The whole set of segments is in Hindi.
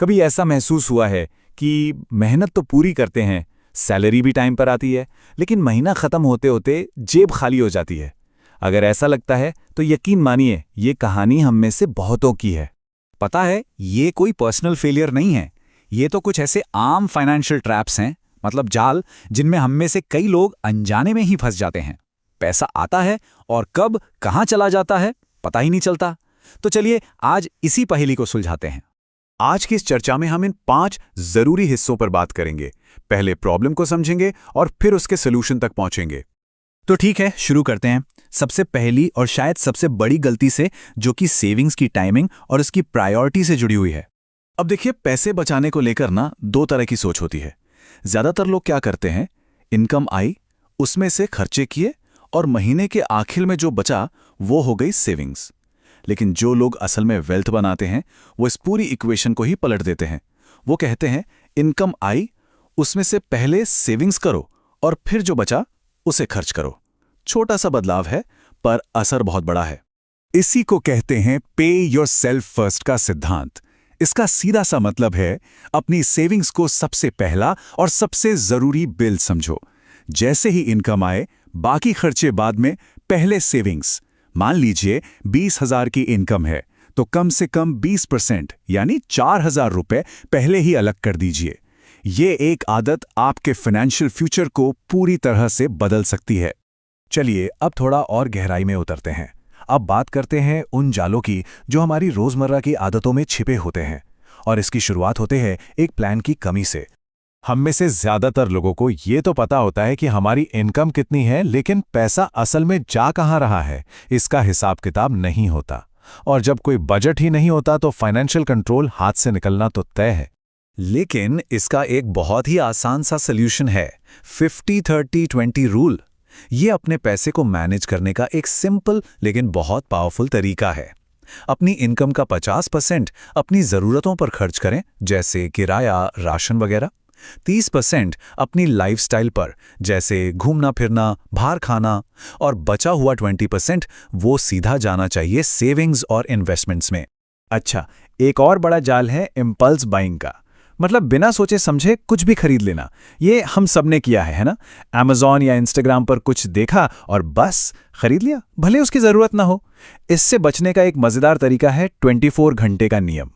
कभी ऐसा महसूस हुआ है कि मेहनत तो पूरी करते हैं, सैलरी भी टाइम पर आती है, लेकिन महीना खत्म होते होते जेब खाली हो जाती है। अगर ऐसा लगता है तो यकीन मानिए ये कहानी हम में से बहुतों की है। पता है, ये कोई पर्सनल फेलियर नहीं है। ये तो कुछ ऐसे आम फाइनेंशियल ट्रैप्स हैं, मतलब जाल, जिनमें हम में से कई लोग अनजाने में ही फंस जाते हैं। पैसा आता है और कब कहाँ चला जाता है पता ही नहीं चलता। तो चलिए आज इसी पहेली को सुलझाते हैं। आज की इस चर्चा में हम इन 5 जरूरी हिस्सों पर बात करेंगे। पहले प्रॉब्लम को समझेंगे और फिर उसके सॉल्यूशन तक पहुंचेंगे। तो ठीक है, शुरू करते हैं। सबसे पहली और शायद सबसे बड़ी गलती से, जो कि सेविंग्स की टाइमिंग और उसकी प्रायोरिटी से जुड़ी हुई है। अब देखिए, पैसे बचाने को लेकर ना 2 तरह की सोच होती है। ज्यादातर लोग क्या करते हैं, इनकम आई, उसमें से खर्चे किए और महीने के आखिर में जो बचा वो हो गई सेविंग्स। लेकिन जो लोग असल में वेल्थ बनाते हैं वो इस पूरी इक्वेशन को ही पलट देते हैं। वो कहते हैं इनकम आई, उसमें से पहले सेविंग्स करो और फिर जो बचा उसे खर्च करो। छोटा सा बदलाव है पर असर बहुत बड़ा है। इसी को कहते हैं पे योरसेल्फ फर्स्ट का सिद्धांत। इसका सीधा सा मतलब है अपनी सेविंग्स को सबसे पहला और सबसे जरूरी बिल समझो। जैसे ही इनकम आए बाकी खर्चे बाद में, पहले सेविंग्स। मान लीजिए 20,000 की इनकम है तो कम से कम 20% यानी 4,000 रुपए पहले ही अलग कर दीजिए। ये एक आदत आपके फाइनेंशियल फ्यूचर को पूरी तरह से बदल सकती है। चलिए अब थोड़ा और गहराई में उतरते हैं। अब बात करते हैं उन जालों की जो हमारी रोजमर्रा की आदतों में छिपे होते हैं। और इसकी शुरुआत होते हैं एक प्लान की कमी से। हम में से ज्यादातर लोगों को ये तो पता होता है कि हमारी इनकम कितनी है, लेकिन पैसा असल में जा कहाँ रहा है इसका हिसाब किताब नहीं होता। और जब कोई बजट ही नहीं होता तो फाइनेंशियल कंट्रोल हाथ से निकलना तो तय है। लेकिन इसका एक बहुत ही आसान सा सल्यूशन है, 50-30-20 रूल। ये अपने पैसे को मैनेज करने का एक सिंपल लेकिन बहुत पावरफुल तरीका है। अपनी इनकम का 50% अपनी ज़रूरतों पर खर्च करें, जैसे किराया, राशन वगैरह। 30% अपनी लाइफस्टाइल पर, जैसे घूमना फिरना, बाहर खाना। और बचा हुआ 20% वो सीधा जाना चाहिए सेविंग्स और इन्वेस्टमेंट्स में। अच्छा, एक और बड़ा जाल है इम्पल्स बाइंग का, मतलब बिना सोचे समझे कुछ भी खरीद लेना। ये हम सबने किया है ना? Amazon या Instagram पर कुछ देखा और बस खरीद लिया, भले उसकी ज़रूरत ना हो। इससे बचने का एक मज़ेदार तरीका है 24 घंटे का नियम।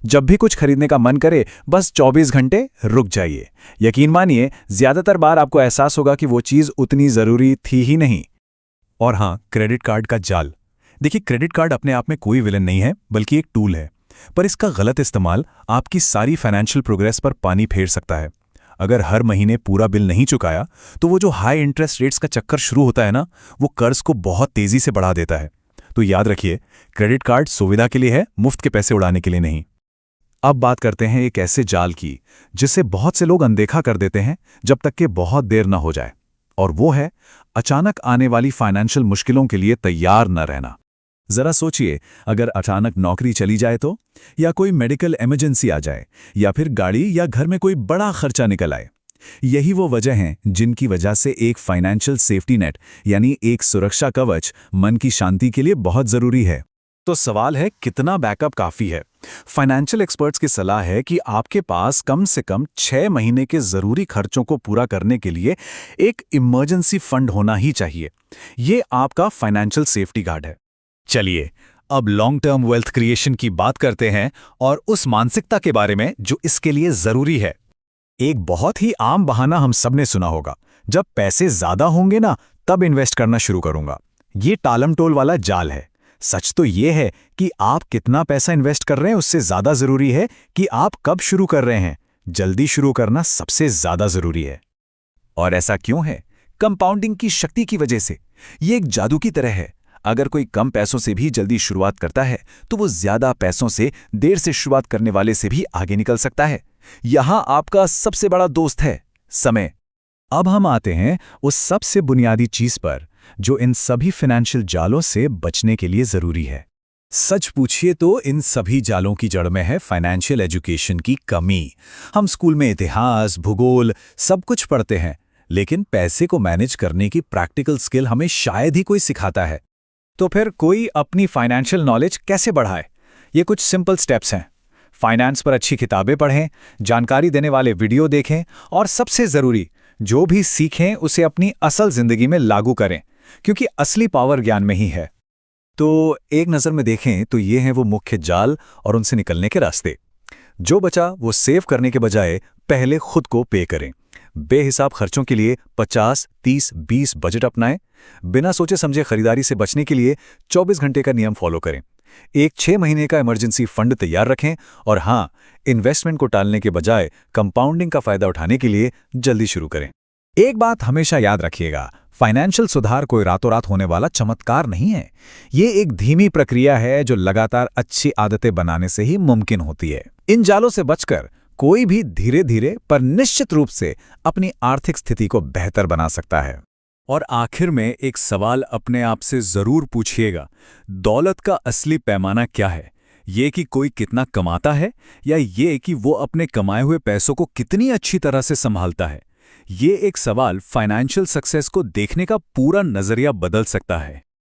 जब भी कुछ खरीदने का मन करे बस 24 घंटे रुक जाइए। यकीन मानिए ज़्यादातर बार आपको एहसास होगा कि वो चीज़ उतनी ज़रूरी थी ही नहीं। और हाँ, क्रेडिट कार्ड का जाल। देखिए, क्रेडिट कार्ड अपने आप में कोई विलन नहीं है, बल्कि एक टूल है। पर इसका गलत इस्तेमाल आपकी सारी फाइनेंशियल प्रोग्रेस पर पानी फेर सकता है। अगर हर महीने पूरा बिल नहीं चुकाया तो वो जो हाई इंटरेस्ट रेट्स का चक्कर शुरू होता है ना, वो कर्ज को बहुत तेजी से बढ़ा देता है। तो याद रखिए, क्रेडिट कार्ड सुविधा के लिए है, मुफ्त के पैसे उड़ाने के लिए नहीं। अब बात करते हैं एक ऐसे जाल की जिसे बहुत से लोग अनदेखा कर देते हैं जब तक कि बहुत देर न हो जाए। और वो है अचानक आने वाली फाइनेंशियल मुश्किलों के लिए तैयार न रहना। जरा सोचिए, अगर अचानक नौकरी चली जाए तो, या कोई मेडिकल इमरजेंसी आ जाए, या फिर गाड़ी या घर में कोई बड़ा खर्चा निकल आए। यही वो वजह हैं जिनकी वजह से एक फाइनेंशियल सेफ्टी नेट यानी एक सुरक्षा कवच मन की शांति के लिए बहुत जरूरी है। तो सवाल है, कितना बैकअप काफी है? फाइनेंशियल एक्सपर्ट्स की सलाह है कि आपके पास कम से कम 6 महीने के जरूरी खर्चों को पूरा करने के लिए एक इमरजेंसी फंड होना ही चाहिए। ये आपका फाइनेंशियल सेफ्टी गार्ड है। चलिए अब लॉन्ग टर्म वेल्थ क्रिएशन की बात करते हैं और उस मानसिकता के बारे में जो इसके लिए जरूरी है। एक बहुत ही आम बहाना हम सबने सुना होगा, जब पैसे ज्यादा होंगे ना तब इन्वेस्ट करना शुरू करूंगा। ये टालमटोल वाला जाल है। सच तो ये है कि आप कितना पैसा इन्वेस्ट कर रहे हैं उससे ज्यादा जरूरी है कि आप कब शुरू कर रहे हैं। जल्दी शुरू करना सबसे ज्यादा जरूरी है। और ऐसा क्यों है? कंपाउंडिंग की शक्ति की वजह से। ये एक जादू की तरह है। अगर कोई कम पैसों से भी जल्दी शुरुआत करता है तो वो ज्यादा पैसों से देर से शुरुआत करने वाले से भी आगे निकल सकता है। यहां आपका सबसे बड़ा दोस्त है समय। अब हम आते हैं उस सबसे बुनियादी चीज पर जो इन सभी फाइनेंशियल जालों से बचने के लिए जरूरी है। सच पूछिए तो इन सभी जालों की जड़ में है फाइनेंशियल एजुकेशन की कमी। हम स्कूल में इतिहास, भूगोल सब कुछ पढ़ते हैं, लेकिन पैसे को मैनेज करने की प्रैक्टिकल स्किल हमें शायद ही कोई सिखाता है। तो फिर कोई अपनी फाइनेंशियल नॉलेज कैसे बढ़ाए? ये कुछ सिंपल स्टेप्स हैं। फाइनेंस पर अच्छी किताबें पढ़ें, जानकारी देने वाले वीडियो देखें और सबसे ज़रूरी, जो भी सीखें उसे अपनी असल ज़िंदगी में लागू करें, क्योंकि असली पावर ज्ञान में ही है। तो एक नज़र में देखें तो ये हैं वो मुख्य जाल और उनसे निकलने के रास्ते। जो बचा वो सेव करने के बजाय पहले खुद को पे करें। बेहिसाब खर्चों के लिए 50, 30, 20 बजट अपनाएं। बिना सोचे समझे खरीदारी से बचने के लिए 24 घंटे का नियम फॉलो करें। एक 6 महीने का इमरजेंसी फंड तैयार रखें और हाँ, इन्वेस्टमेंट को टालने के बजाय कंपाउंडिंग का फायदा उठाने के लिए जल्दी शुरू करें। एक बात हमेशा याद रखिएगा, फाइनेंशियल सुधार कोई रातों रात होने वाला चमत्कार नहीं है। ये एक धीमी प्रक्रिया है जो लगातार अच्छी आदतें बनाने से ही मुमकिन होती है। इन जालों से बचकर कोई भी धीरे धीरे पर निश्चित रूप से अपनी आर्थिक स्थिति को बेहतर बना सकता है। और आखिर में एक सवाल अपने आप से जरूर पूछिएगा, दौलत का असली पैमाना क्या है? ये कि कोई कितना कमाता है या ये कि वो अपने कमाए हुए पैसों को कितनी अच्छी तरह से संभालता है? ये एक सवाल फाइनेंशियल सक्सेस को देखने का पूरा नजरिया बदल सकता है।